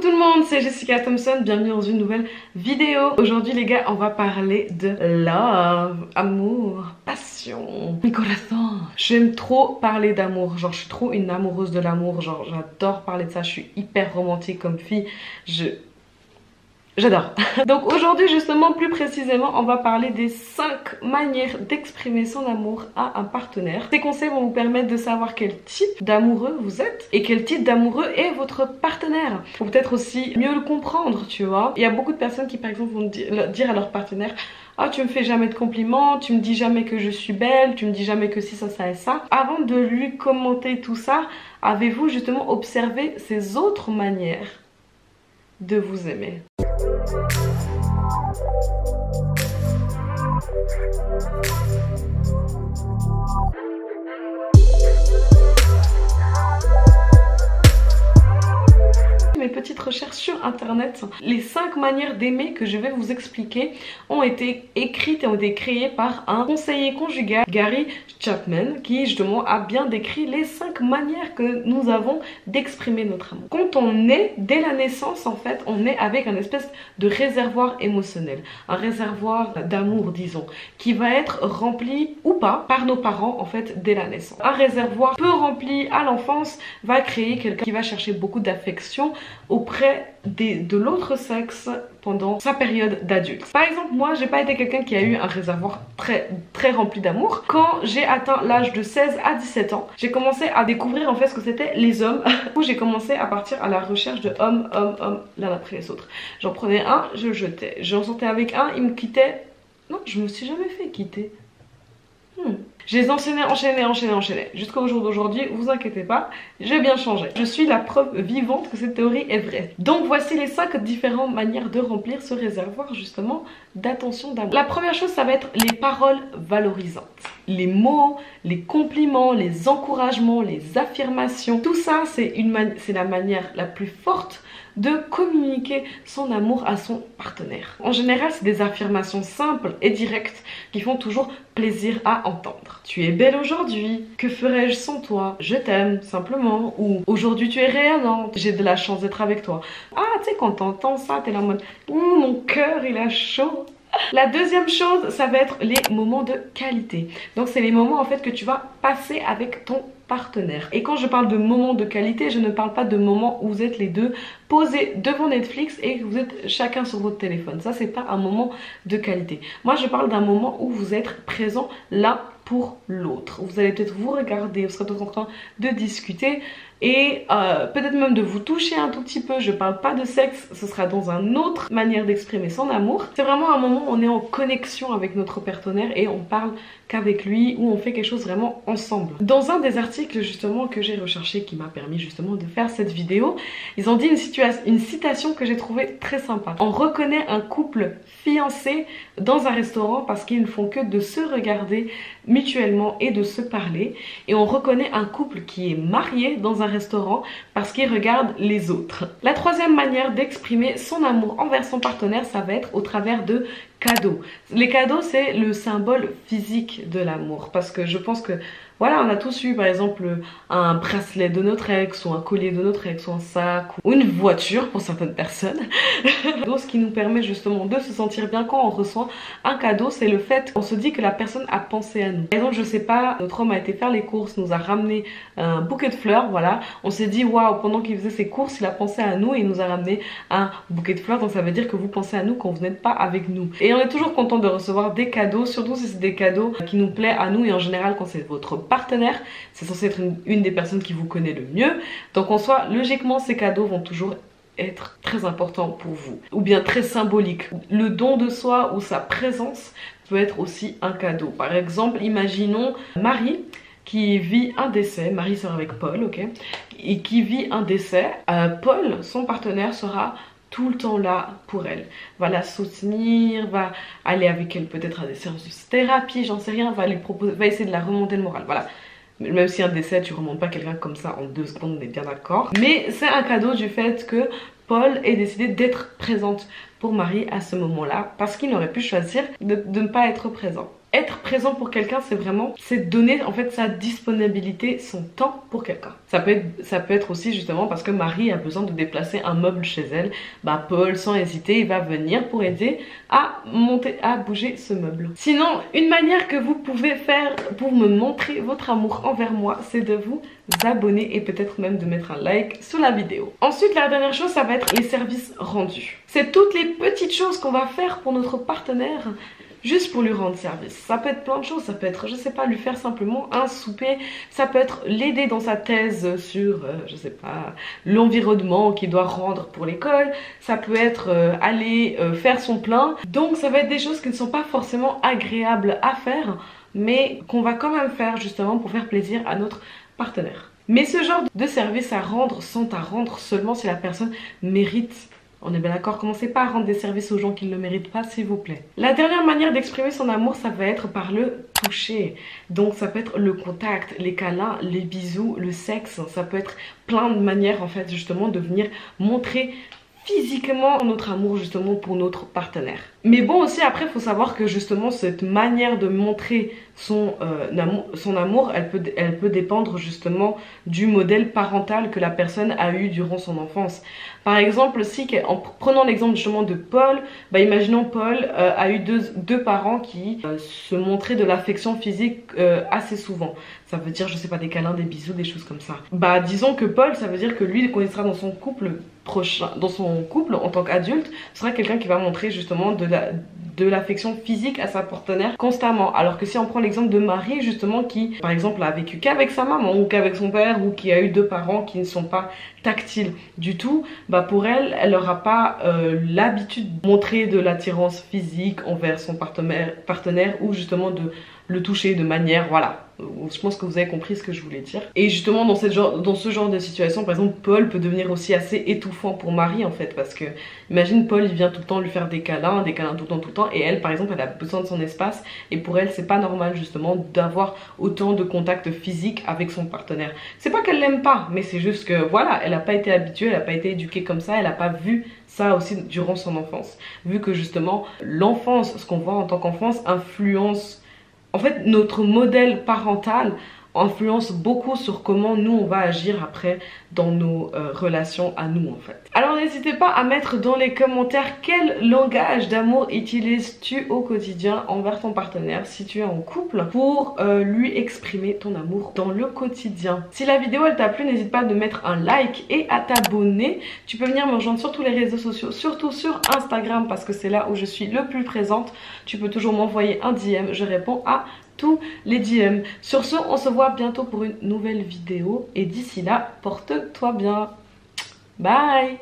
tout le monde, c'est Jessica Thompson, bienvenue dans une nouvelle vidéo. Aujourd'hui les gars, on va parler de love, amour, passion, mi corazón. J'aime trop parler d'amour, genre je suis trop une amoureuse de l'amour, genre j'adore parler de ça, je suis hyper romantique comme fille, j'adore. Donc aujourd'hui justement, plus précisément, on va parler des 5 manières d'exprimer son amour à un partenaire. Ces conseils vont vous permettre de savoir quel type d'amoureux vous êtes et quel type d'amoureux est votre partenaire. Pour peut-être aussi mieux le comprendre, tu vois. Il y a beaucoup de personnes qui par exemple vont dire à leur partenaire: ah, tu me fais jamais de compliments, tu me dis jamais que je suis belle, tu me dis jamais que si, ça et ça. Avant de lui commenter tout ça, avez-vous justement observé ces autres manières de vous aimer? Mes petites recherches sur internet, les 5 manières d'aimer que je vais vous expliquer ont été écrites et ont été créées par un conseiller conjugal, Gary Chapman, qui justement a bien décrit les 5 manières que nous avons d'exprimer notre amour. Quand on est, dès la naissance en fait, on est avec un espèce de réservoir émotionnel, un réservoir d'amour disons, qui va être rempli ou pas par nos parents en fait dès la naissance. Un réservoir peu rempli à l'enfance va créer quelqu'un qui va chercher beaucoup d'affection auprès de l'autre sexe pendant sa période d'adulte. Par exemple, moi j'ai pas été quelqu'un qui a eu un réservoir très rempli d'amour. Quand j'ai atteint l'âge de 16 à 17 ans, j'ai commencé à découvrir en fait ce que c'était les hommes. Où j'ai commencé à partir à la recherche de hommes l'un après les autres. J'en prenais un, je le jetais. J'en sortais avec un, il me quittait. Non, je me suis jamais fait quitter. Je les enchaînais jusqu'au jour d'aujourd'hui, vous inquiétez pas, j'ai bien changé. Je suis la preuve vivante que cette théorie est vraie. Donc voici les 5 différentes manières de remplir ce réservoir justement d'attention, d'amour. La première chose, ça va être les paroles valorisantes. Les mots, les compliments, les encouragements, les affirmations, tout ça c'est la manière la plus forte de communiquer son amour à son partenaire. En général, c'est des affirmations simples et directes qui font toujours plaisir à entendre. Tu es belle aujourd'hui, que ferais-je sans toi? Je t'aime, simplement. Ou aujourd'hui tu es rayonnante, j'ai de la chance d'être avec toi. Ah, tu sais, quand t'entends ça, t'es là en mode mon cœur il a chaud. La deuxième chose, ça va être les moments de qualité. Donc c'est les moments en fait que tu vas passer avec ton partenaire. Et quand je parle de moments de qualité, je ne parle pas de moments où vous êtes les deux posés devant Netflix et que vous êtes chacun sur votre téléphone. Ça, c'est pas un moment de qualité. Moi, je parle d'un moment où vous êtes présents l'un pour l'autre. Vous allez peut-être vous regarder, vous serez peut-être en train de discuter et peut-être même de vous toucher un tout petit peu. Je parle pas de sexe, ce sera dans une autre manière d'exprimer son amour. C'est vraiment un moment où on est en connexion avec notre partenaire et on parle qu'avec lui, où on fait quelque chose vraiment ensemble. Dans un des articles justement que j'ai recherché qui m'a permis justement de faire cette vidéo, ils ont dit une citation que j'ai trouvée très sympa. On reconnaît un couple fiancé dans un restaurant parce qu'ils ne font que de se regarder mutuellement et de se parler, et on reconnaît un couple qui est marié dans un restaurant parce qu'il regarde les autres. La troisième manière d'exprimer son amour envers son partenaire, ça va être au travers de cadeaux. Les cadeaux, c'est le symbole physique de l'amour, parce que je pense que voilà, on a tous eu par exemple un bracelet de notre ex ou un collier de notre ex ou un sac ou une voiture pour certaines personnes. Ce qui nous permet justement de se sentir bien quand on reçoit un cadeau, c'est le fait qu'on se dit que la personne a pensé à nous. Par exemple, je sais pas, notre homme a été faire les courses, nous a ramené un bouquet de fleurs, voilà. On s'est dit waouh, pendant qu'il faisait ses courses, il a pensé à nous et il nous a ramené un bouquet de fleurs. Donc ça veut dire que vous pensez à nous quand vous n'êtes pas avec nous. Et on est toujours content de recevoir des cadeaux, surtout si c'est des cadeaux qui nous plaisent à nous, et en général quand c'est votre partenaire, c'est censé être une des personnes qui vous connaît le mieux. Donc en soi, logiquement, ces cadeaux vont toujours être très importants pour vous, ou bien très symboliques. Le don de soi ou sa présence peut être aussi un cadeau. Par exemple, imaginons Marie qui vit un décès, Marie sort avec Paul, ok, et qui vit un décès. Paul, son partenaire, sera tout le temps là pour elle, va la soutenir, va aller avec elle peut-être à des séances de thérapie, j'en sais rien, va lui proposer, va essayer de la remonter le moral, voilà. Même si un décès, tu remontes pas quelqu'un comme ça en 2 secondes, on est bien d'accord. Mais c'est un cadeau du fait que Paul ait décidé d'être présente pour Marie à ce moment-là, parce qu'il aurait pu choisir de ne pas être présent. être présent pour quelqu'un, c'est donner en fait sa disponibilité, son temps pour quelqu'un. Ça peut être aussi justement parce que Marie a besoin de déplacer un meuble chez elle. Bah Paul, sans hésiter, il va venir pour aider à bouger ce meuble. Sinon, une manière que vous pouvez faire pour me montrer votre amour envers moi, c'est de vous abonner et peut-être même de mettre un like sous la vidéo. Ensuite, la dernière chose, ça va être les services rendus. C'est toutes les petites choses qu'on va faire pour notre partenaire juste pour lui rendre service. Ça peut être plein de choses, ça peut être, je sais pas, lui faire simplement un souper, ça peut être l'aider dans sa thèse sur, je sais pas, l'environnement qu'il doit rendre pour l'école, ça peut être aller faire son plein. Donc ça va être des choses qui ne sont pas forcément agréables à faire, mais qu'on va quand même faire justement pour faire plaisir à notre partenaire. Mais ce genre de service à rendre sont à rendre seulement si la personne mérite. On est bien d'accord, commencez pas à rendre des services aux gens qui ne le méritent pas, s'il vous plaît. La dernière manière d'exprimer son amour, ça va être par le toucher. Donc ça peut être le contact, les câlins, les bisous, le sexe. Ça peut être plein de manières en fait justement de venir montrer physiquement notre amour justement pour notre partenaire. Mais bon aussi après il faut savoir que justement cette manière de montrer son amour, elle peut dépendre justement du modèle parental que la personne a eu durant son enfance. Par exemple, en prenant l'exemple justement de Paul, bah imaginons Paul a eu deux parents qui se montraient de l'affection physique assez souvent. Ça veut dire, je sais pas, des câlins, des bisous, des choses comme ça. Bah disons que Paul, ça veut dire que lui, quand il sera dans son couple prochain, dans son couple en tant qu'adulte, ce sera quelqu'un qui va montrer justement de l'affection physique à sa partenaire constamment. Alors que si on prend l'exemple de Marie justement qui par exemple a vécu qu'avec sa maman ou qu'avec son père ou qui a eu deux parents qui ne sont pas tactiles du tout, bah pour elle n'aura pas l'habitude de montrer de l'attirance physique envers son partenaire ou justement de le toucher de manière, voilà. Je pense que vous avez compris ce que je voulais dire. Et justement dans ce genre de situation, par exemple, Paul peut devenir aussi assez étouffant pour Marie en fait. Parce que, imagine Paul, il vient tout le temps lui faire des câlins tout le temps. Et elle, par exemple, elle a besoin de son espace. Et pour elle, c'est pas normal justement d'avoir autant de contact physique avec son partenaire. C'est pas qu'elle l'aime pas, mais c'est juste que voilà, elle a pas été habituée, elle a pas été éduquée comme ça, elle a pas vu ça aussi durant son enfance. Vu que justement, l'enfance, ce qu'on voit en tant qu'enfance, influence... En fait, notre modèle parental influence beaucoup sur comment nous on va agir après dans nos relations à nous en fait. Alors n'hésitez pas à mettre dans les commentaires quel langage d'amour utilises-tu au quotidien envers ton partenaire si tu es en couple pour lui exprimer ton amour dans le quotidien. Si la vidéo elle t'a plu, n'hésite pas à mettre un like et à t'abonner. Tu peux venir me rejoindre sur tous les réseaux sociaux, surtout sur Instagram parce que c'est là où je suis le plus présente. Tu peux toujours m'envoyer un DM, je réponds à tous les DM. Sur ce, on se voit bientôt pour une nouvelle vidéo et d'ici là, porte-toi bien. Bye.